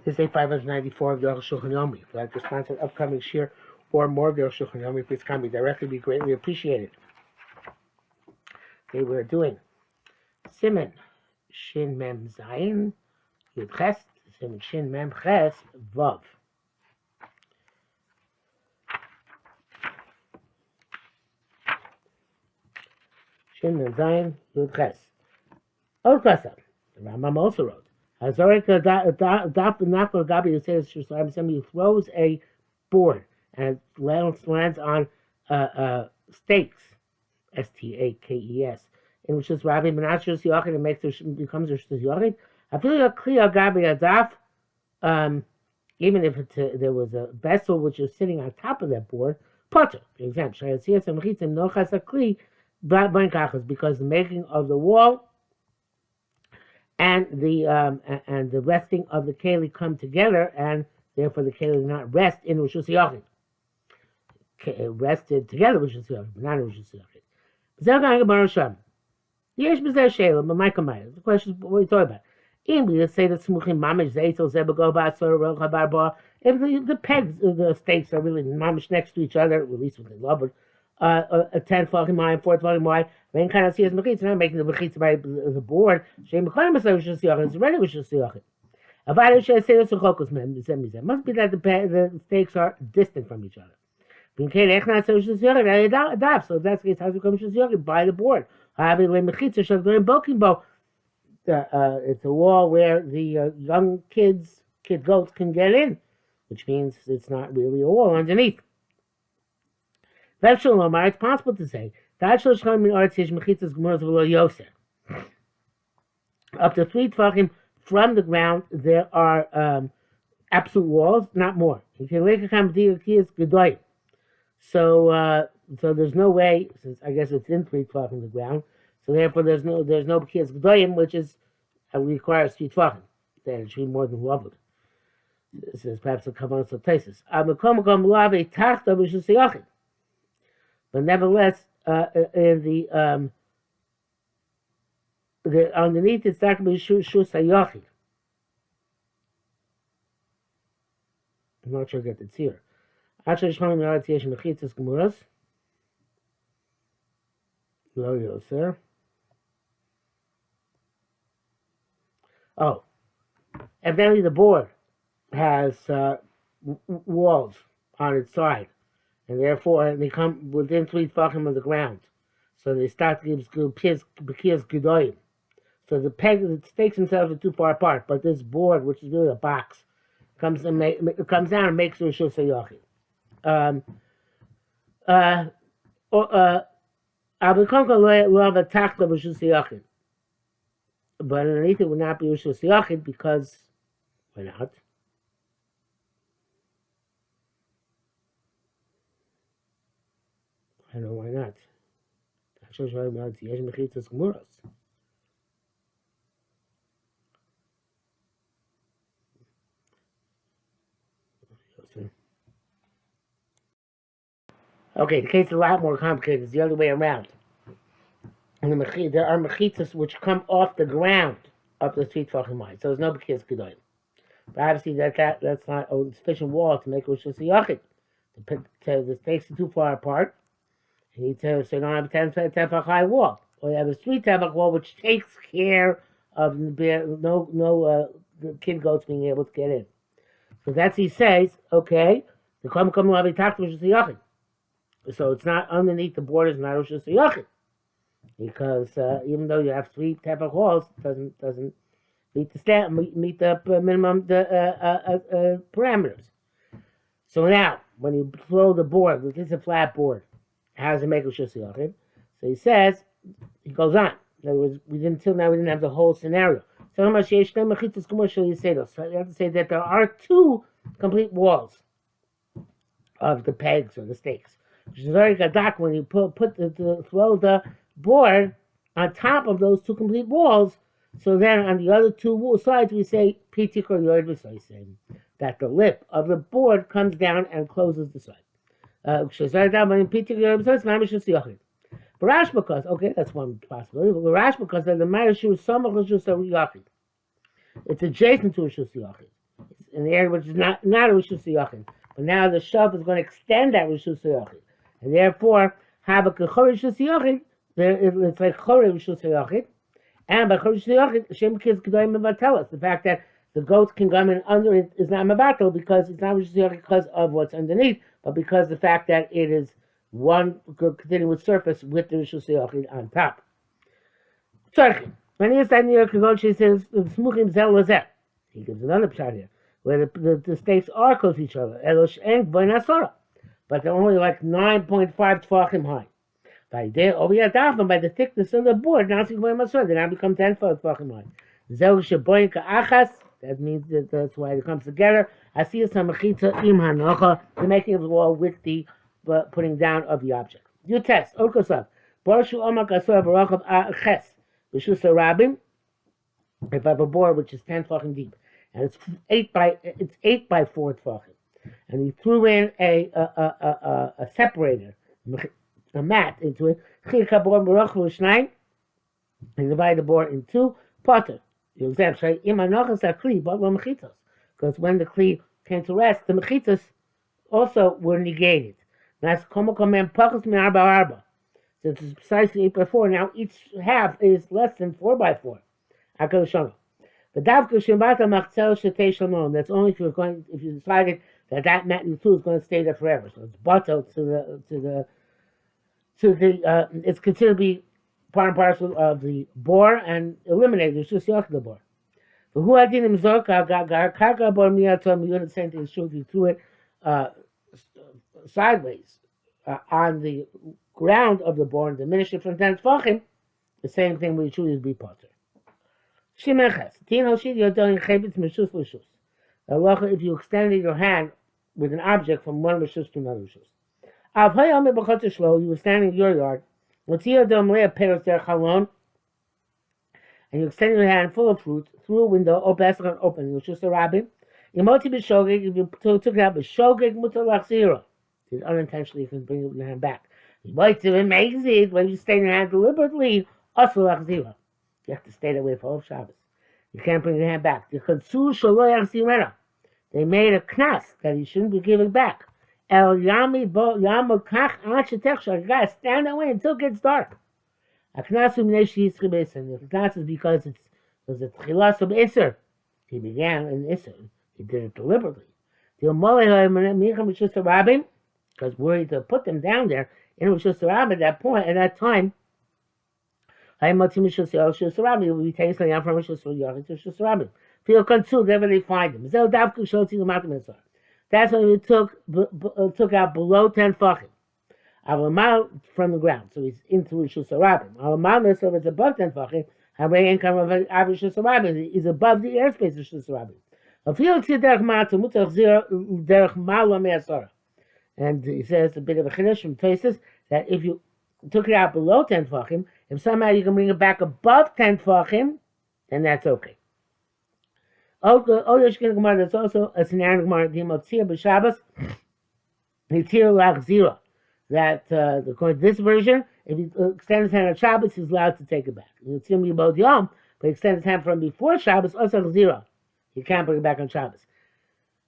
This is day 594 of the Arukh HaShulchan. If you'd like to sponsor an upcoming shir or more of the Arukh HaShulchan, please contact me directly. Be greatly appreciated. Today we're doing Siman Shin Mem Zayin Yud Ches, Siman Shin Mem Ches Vav. Shin Mem Zayin Yud Ches. Old Kasam. The Rambam also wrote. Somebody throws a board and it lands on stakes, stakes, in which is Rabbi Menashe Yochid and becomes a Yochid. I feel like clear Gabi Adaf, even if there was a vessel which is sitting on top of that board, Potter, for example, because the making of the wall and the resting of the keli come together, and therefore the keli does not rest in Rishus Yochid. Rested together with Rishus Yochid, but not in Rishus Yochid. The question is, what are you talking about? Let's say that if the pegs, the stakes are really mamish next to each other, at least when they love it, a 10 fucking wide, 4 fucking wide. Then kind of see as mechitza, not making the mechitza by the board. Shem mechitza is just yachid. It's ready with just yachid. Avada should say this chokos mem. Must be that the stakes are distant from each other. So if that's the case, how does it come just yachid by the board? It's a wall where the young kid goats can get in, which means it's not really a wall underneath. It's possible to say up to 3 tefachim from the ground there are absolute walls, not more. So there's no way, since I guess it's in 3 tefachim from the ground, so therefore there's no b'kiyas gedoyim, which is requires 3 tefachim. Then it should be more than lovely. This is perhaps a kavanah of places. But nevertheless, in the underneath it's not going to be shus hayachid. I'm not sure I get the tzir. Actually, shmam me'aretz yesh mechitzas gemuras. Lo yoser. Oh, evidently the board has walls on its side. And therefore, they come within 3 tefachim of the ground. So they start to give b'kiyas gedoyim. So the stakes themselves are too far apart. But this board, which is really a box, comes down and makes the Rishus HaYochid. But underneath it would not be Rishus HaYochid because, why not? I don't know why not. Actually, yesh mechitzas gemuras. Okay, the case is a lot more complicated. It's the other way around. And there are mechitzas which come off the ground up to 3 tefachim wide. So there's no b'kiyas gedoyim. But obviously that's not a sufficient wall to make Rishus HaYochid. The stakes are too far apart. You need to, so you don't have a 10 tefach high wall. Or you have a 3 tefach wall which takes care of the kid goats being able to get in. So that's, he says, okay, the Kom Lavi Takh Rishus HaYochid. So it's not underneath the borders, not Rishus HaYochid. Because even though you have 3 tefach walls, it doesn't meet the minimum parameters. So now, when you throw the board, this is a flat board, how does it make Rishus HaYochid? So he says, he goes on. In other words, until now we didn't have the whole scenario. So you have to say that there are 2 complete walls of the pegs or the stakes. Which is very gadak when you throw the board on top of those 2 complete walls. So then on the other 2 sides we say pitik or yoid v'soisem, that the lip of the board comes down and closes the side. Rash because, okay, that's one possibility. But Rash because the Mayashu Samach Rishus HaYochid. It's adjacent to Rishus HaYochid. in the area which is not a Rishus Yachid. But now the shelf is going to extend that Rishus Yachid. And therefore, have a Kechor Rishus Yachid, it's like Chore Rishus Yachid. And by Chor Rishus Yachid, Shem Kiz Kedoyim Mevatelos. The fact that the goats can come in under it is not Mevatel because it's not Rishus Yachid because of what's underneath, but because the fact that it is one continuous surface with the Rishus Yachid on top. Tzarchim. When he is that near Kagon, she says, Smuchim Zel Lazeh. He gives another pshat here, where the stakes are close to each other. Elosh and Voinasora. But they're only like 9.5 tefachim high. By the thickness of the board, now they now become 10 tefachim high. Zel Sheboin Ka'achas. That means that's why it comes together. I see some mechitza im hanocha, the making of the wall with the putting down of the object. You test. Orkosav. Borshu omak asor v'rochav ches. B'shus rabim. If I have a board which is 10 tefachim deep, and it's 8 by 4 tefachim, and he threw in a separator, a mat into it. He divided the board in two. Potter. You example, because when the kli came to rest, the mechitas also were negated. That's so it's precisely 8 by 4. Now each half is less than 4 by 4. That's only if you decided that mat you threw is going to stay there forever. So it's bottled it's considered to be part and parcel of the bore and eliminated. It's just the bore. But who had him zorka karka bor miyatom, you understand the truth. You threw it sideways on the ground of the bore and diminished it from 10 tefachim. The same thing we choose is be potter. Shimeches. Tino shid you're doing chayvitz meshus l'shus. Halacha if you extended your hand with an object from one rishus to another rishus. Av hayom b'chotz shlo, you were standing in your yard. L'tziyah dom leah peros der chalon, and you extended your hand full of fruit through a window or basket open. Rishus harabim. Imoti b'shogeg, if you took it out b'shogeg mutar lachzira. Unintentionally, you can bring your hand back. You might do it makes it when you stay in your hand deliberately. Also lachzira. You have to stay that way for all of Shabbos. You can't bring your hand back. They made a knas that he shouldn't be giving back. El yami bo yamo kach anshetechsha. You gotta stand that way until it gets dark. A knas umneshi yitzchibesen. The knas is because it was a tchilas of Isser. He began in Isser. He did it deliberately. Because worried to put them down there in Rishus Harabim at that point, at that time. Will be taking something out from Rishus Harabim. Feel consumed wherever they find them. That's when he took out below 10 tefachim. From the ground, so he's into Rishus Harabim. So it's above 10 tefachim. He's above the airspace of Rishus Harabim. And he says a bit of a chiddush from Tosfos that if you took it out below 10 tefachim, if somehow you can bring it back above 10 tefachim, then that's okay. There's also a scenario in Gemara, Dimotzia b'Shabbos, Hitir lachzira, that according to this version, if he extends his hand on Shabbos, he's allowed to take it back. But he extends his hand from before Shabbos, also lachzira. He can't bring it back on Shabbos.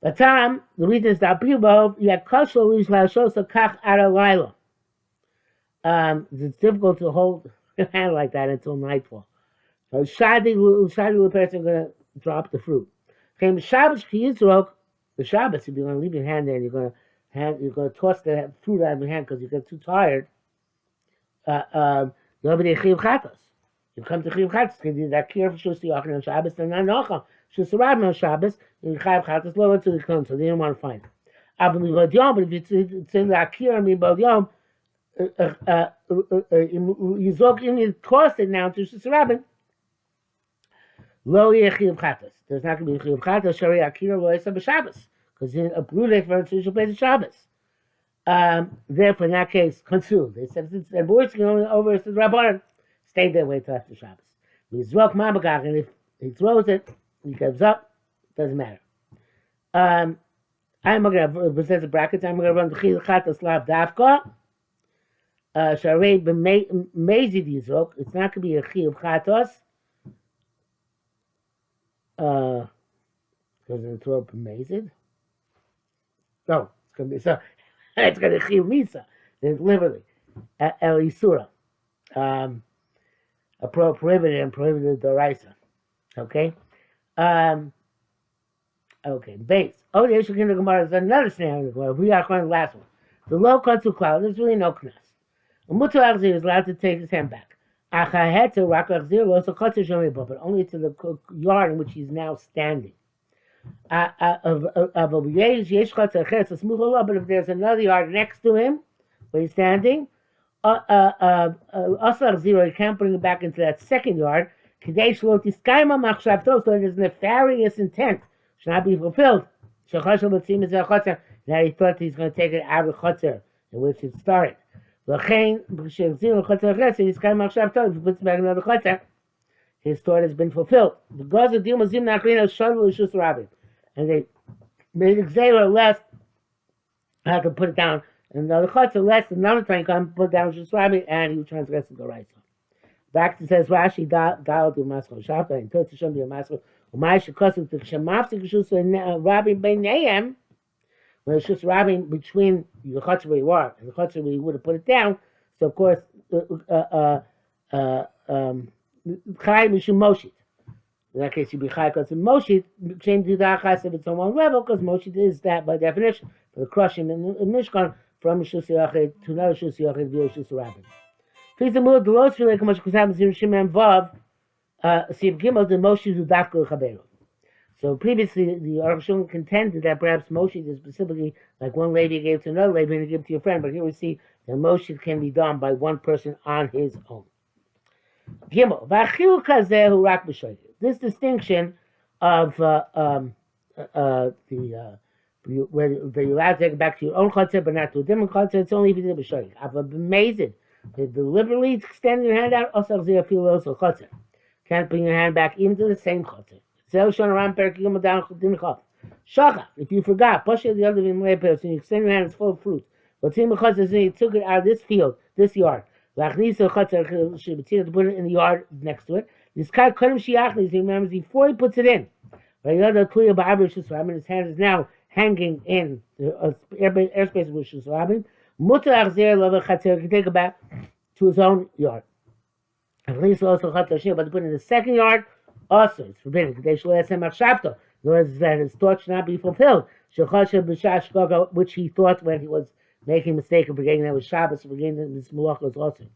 The time, the reason is that people, it's difficult to hold your hand like that until nightfall. So the person going to drop the fruit. The Shabbos, if you're going to leave your hand there and you're going to toss the fruit out of your hand because you get too tired, you'll be the Chiv Chatos. You come to Chiv Chatos, because you that care for Shus Yachid on Shabbos, and then Nocham. Shus Harabim on Shabbos, you Chiv Chatos lower to the cone, so they didn't want to find it. But if it's in the Akira Mibod Yom, you toss it now to Shus Harabim, Lo Yeh Chiv Chatos. There's not going to be Chiv Chatos, Shari Akira Lo Yesa B'Shabbos, because in a blue day for a special place of Shabbos. Therefore, in that case, consumed. They said, since the boys can only over to the Rabbanan, stay there, wait till after Shabbos. He's rock mabagach, and if he throws it, he gives up, doesn't matter. I'm going to present the brackets. I'm going to run the Chil Chatos Lav Davka. Sharei B'Mezi Dizrok. It's not going to be a Chil Chatos. because it's throw up amazing. No, it's going to be so. It's going to chiv misa. It's literally el isura, a prohibited and prohibited doraisa. Okay. Okay. Base. Oh, the issue in the Gemara is another scenario in the Gemara. We are going to the last one. The low country cloud. There's really no knas. Mutu Achzir is allowed to take his hand back. Achahetu Rak Achzir lo so country shomi, but only to the yard in which he's now standing. But if there's another yard next to him where he's standing, also he can't bring it back into that second yard. So his nefarious intent should not be fulfilled. Now he thought he's going to take it out of the chutzner in which it started. If he puts back another chutzner, his thought has been fulfilled. And they made Xera less, how to put it down. And another chutzner less, another time come put down Shusrabi, and he transgressed the right. Back to says Rashi, Dal to Masko Shafta, and Tosi Shum to Masko, Umay Shikosu to Shemafti Kishus and Rabbi Beinayim, when it's just Rabbi between the chutzner where you are and the chutzner where you would have put it down. So, of course, Chai Mishum Moshit. In that case, you'd be Chai because Moshit, change the Dachas if it's on one level, because Moshit is that by definition, for the crushing in Mishkan from Shus Yachid to another Shus Yachid via Shus Rabbi. Please move the Los Filet Kamash Kusam Zim Shimon Vav, Siv Gimel, the Moshit to Dafka Chabero. So previously, the Arukh HaShulchan contended that perhaps Moshit is specifically like one lady gave to another lady and you give to your friend, but here we see that Moshit can be done by one person on his own. Gimel, V'achil Kazehu Rak B'Shoyim. This distinction of whether you're allowed to take it back to your own chutzner, but not to a different chutzner, it's only if you did B'Shoyim. I've been amazed. They deliberately extend your hand out, also chutzner. Can't bring your hand back even to the same chutzner. Shachach, if you forgot, Pasha the other in person, you extend your hand, it's full of fruit. But you took it out of this field, this yard. To put it in the yard next to it. This guy he remembers before he puts it in. His hand is now hanging in the airspace which is Rabbin. He can take it back to his own yard. But to put it in the second yard, also it's forbidden. In other words, that his thought should not be fulfilled. Which he thought when he was making a mistake of forgetting that it was Shabbos, forgetting that this malach was also.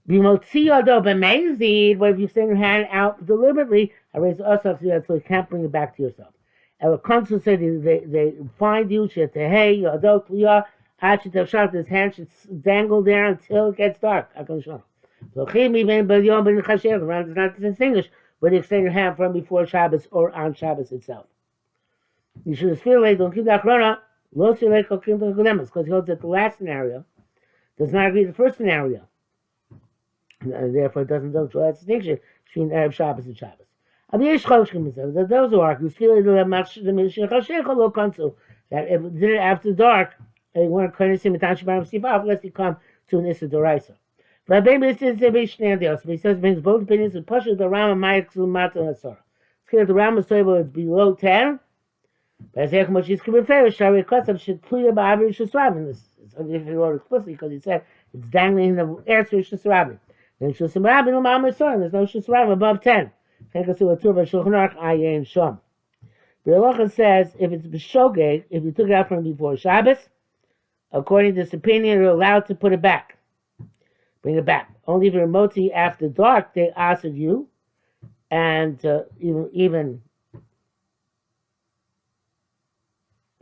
But if you send your hand out deliberately, so you can't bring it back to yourself. El Consul said they find you, his hand should dangle there until it gets dark. The round does not distinguish whether you extend your hand from before Shabbos or on Shabbos itself. You should feel like don't keep that chrona. Because he holds that the last scenario does not agree with the first scenario. And therefore, it doesn't draw that distinction between Erev Shabbos and Shabbos. Those who argue that if it did it after dark, they weren't going to see unless they come to an Issa Doraisa. But he says brings both opinions with Pasha the Rama Mayaksu Mata and Asara. It's clear the Rama Soibo is below 10. But as much as can be fair, Shari Kosav should clear by average Shusrabin. This is if he wrote explicitly because he said it's dangling in the air to Shusrabin. Then Shusrabin Umam Asara, there's no Shusrabin above 10. Take us to a tour by Shulchan Aruch Ayin Shom. Bialocha says if it's B'shogeg, if you took it out from before Shabbos, according to this opinion, you're allowed to put it back. Bring it back. Only if you're moti after dark, they asked you, and even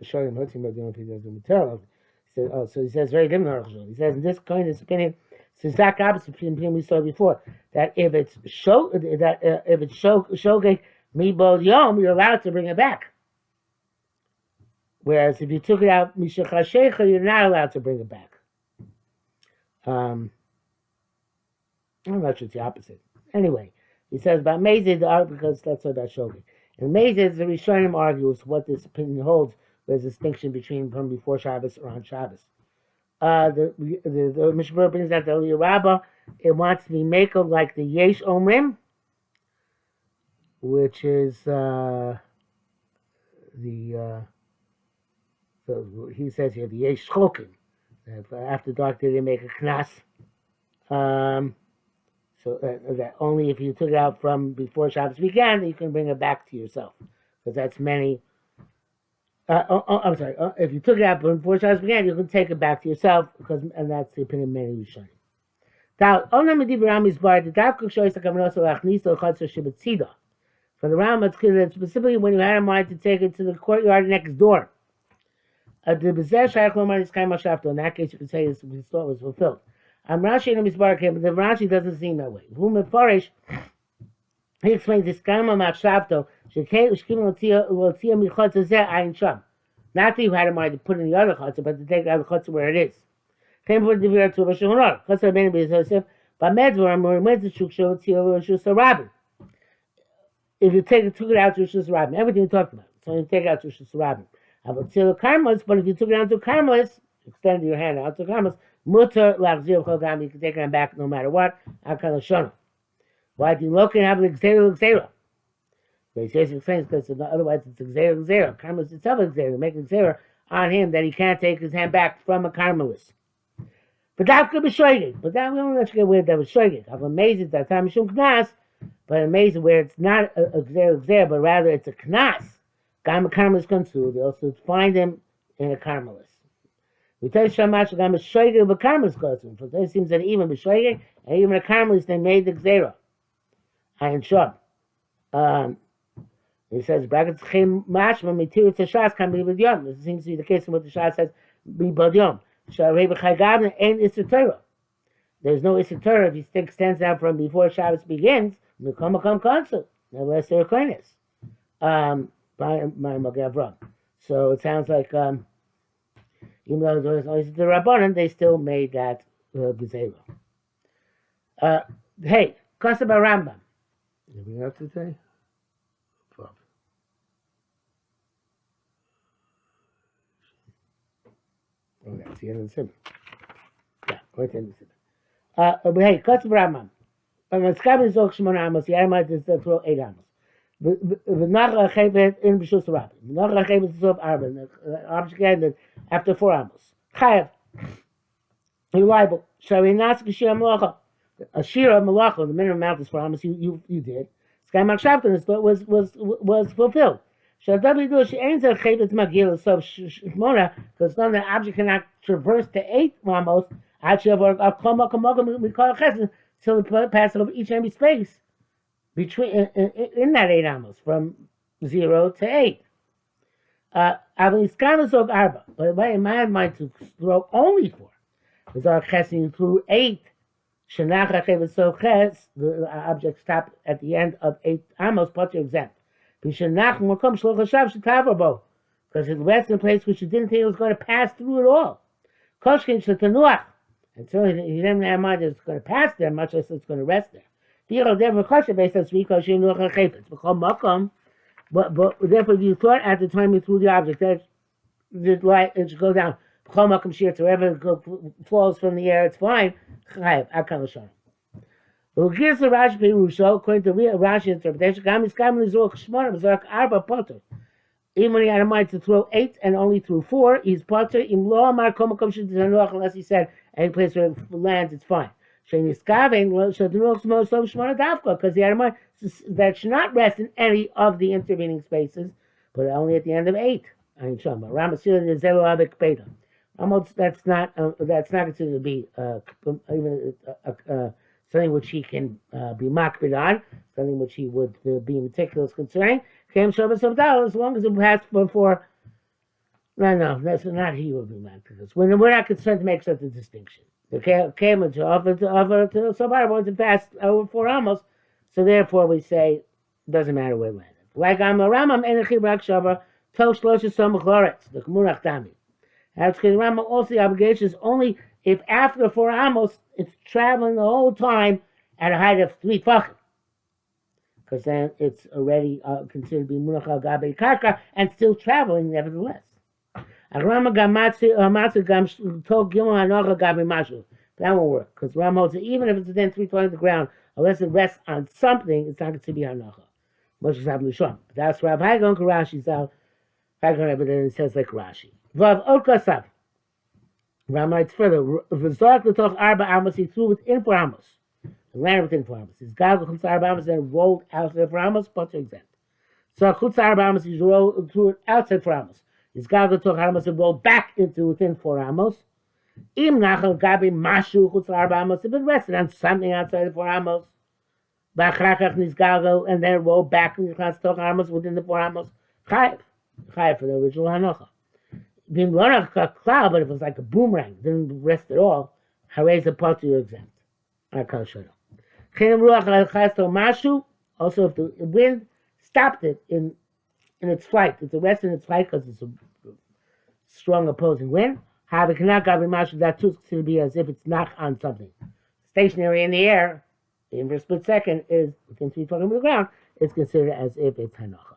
showing moti, but the only thing that's material. So he says very different. He says in this kind of opinion, it's the exact opposite opinion we saw before. That if it's shogeg mibod yom, you're allowed to bring it back. Whereas if you took it out mishachashecha, you're not allowed to bring it back. I'm not sure it's the opposite. Anyway, he says about Mezid, because that's about Shogeg. And Mezid, the Rishonim argues what this opinion holds. There's a distinction between from before Shabbos or on Shabbos. The Mishnah brings out the Aliyah Rabbah. It wants to be Mako like the Yesh Omrim, which is so he says here the yesh shlokim. After dark, they didn't make a knas. So that only if you took it out from before Shabbos began, you can bring it back to yourself, because that's many. I'm sorry. If you took it out before Shabbos began, you can take it back to yourself, and that's the opinion of many Rishonim. Now, only the Ram is barred. The Davkuk shows the Kavanos Lachnis or Chatzor Shibatzida. For the Ram, it's clear that specifically when you had in mind to take it to the courtyard next door. The Bezer Shaykh Lomar is Kaim Shafto. In that case, you could say his thought was fulfilled. Rashi and Mizbar came, but the Rashi doesn't seem that way. Whom Farish, he explains this Kaim Shafto. Not that you had in mind to put in the other chutzah, but to take out the chutzah where it is. Came for the divir to Rosh Hashanah. Chutzah ben Yosef, but Medvar Morimez Shuk Shavatzil Rosh Hashanah. If you took it out to Rosh Hashanah, everything we talked about, so you take it out to Rosh Hashanah. Avatzil Karmelis, but if you took it out to Karmelis, extend your hand out to Karmelis, Mutter Lachzir Chogam, you can take it back no matter what. Akal Hashanah. Why do you look and have the Xera? They say it's explains because otherwise it's Xera. Karmelis itself is Xera. Make Xera on him that he can't take his hand back from a Karmelis. But that could be shoygig. But that we don't let you get weird that was shoygig. I'm amazed at that time Mishum Knas, but amazing where it's not a Xera, but rather it's a Knas. Gam Karmelis comes through. They also find him in a Karmelis. We tell you Shamash Gam shoygig of a Karmelis goes through. So it seems that even B'shoygig and even a Karmelis they made the Xera. Ayin Shom. He says, brackets, Chem Mashma, Material to Shas can be with Yom. This seems to be the case in what the Shas says, be Bod Yom. Sharei B'chagavna ain't Isser Torah. There's no Isser Torah if he stands out from before Shabbos begins, Mekom Konsul. Nevertheless, there are kindness. By Magavram. So it sounds like, even though there was always the Rabbanan, they still made that Gezerah. Hey, Kosta Rambam. Anything else to say? Oh, that's the end of the simmer. Yeah, right in the simmer. Hey, Kosta Rambam. When Skab is Zog Shimon Amos, the Aramite is to throw 8 Amos. V'nach Chevet in B'shus Rabbi. V'nach Chevet is of Arba. The object again that after 4 Amos. Chayev. You're liable. Shari Nas Geshir Malacha. A Shira Malacha, the minimum amount is 4 Amos. You did. Sky Mak Shavton was fulfilled. Shadabli do she ain't a Chevet Magil so Shmona because none the object cannot traverse to 8 Amos. Actually, a Koma we call it Chesed. So the pass over each and every space between in that 8 amos from 0 to 8. Avniskanasog Arba, but in my mind to throw only 4. Because our chesing through 8. Shanach so ches, the object stopped at the end of 8 amos, but you're exempt. Because it rests in a place which you didn't think it was going to pass through at all. Koshkin Shatanuach. And so he didn't have in mind that it's going to pass there, much less it's going to rest there. But therefore, you thought at the time you threw the object that it should go down. Wherever it falls from the air, it's fine. According to Rashi interpretation, even when he had in mind to throw 8 and only threw 4, he's potter unless he said any place where it lands, it's fine. Because he had in mind that should not rest in any of the intervening spaces, but only at the end of 8. That's not considered to be even something which he can be makbid on, something which he would be meticulous concerning. As long as it passed before. No, that's not he would be meticulous. We're not concerned to make such a distinction. The came to offer to somebody wants to pass over 4 amos, so therefore we say it doesn't matter where it landed. Like I'm a Ramam Enechib Rak Shava, Tosh Loshes Somachloretz, the Kmunach Dami. That's because Ramam also the obligation is only if after 4 amos it's traveling the whole time at a height of 3 tfachim. Because then it's already considered to be Munach al Gabe Karka and still traveling nevertheless. That won't work, because Ram holds that even if it's within 3 feet of the ground, unless it rests on something, it's not going to be hanacha. But that's Rav Haigon Karashi Zal. But then it says like Rashi. Vav Od Kasav. Ram writes further. V'zork l'toch arba amos. He threw within 4 amos. The land within 4 amos. His gag l'chutz arba amos and rolled outside 4 amos. But exempt. So chutz arba amos. He threw it outside 4 amos. His gag l'toch amos and rolled back into within 4 amos. Im nachal gabi mashu chutz arba amos. If it rested on something outside the 4 amos. V'achrachach nizgago and then rolled back and chutz toch amos within the 4 amos. Chayiv for the original hanocha. But if it was like a boomerang, didn't rest at all, harayz a part you're exempt. Also, if the wind stopped it in its flight, it's arrested in its flight because it's a strong opposing wind, that too is considered to be as if it's not on something. Stationary in the air, even for a split second, is within 3 feet from the ground, it's considered as if it's hanoch.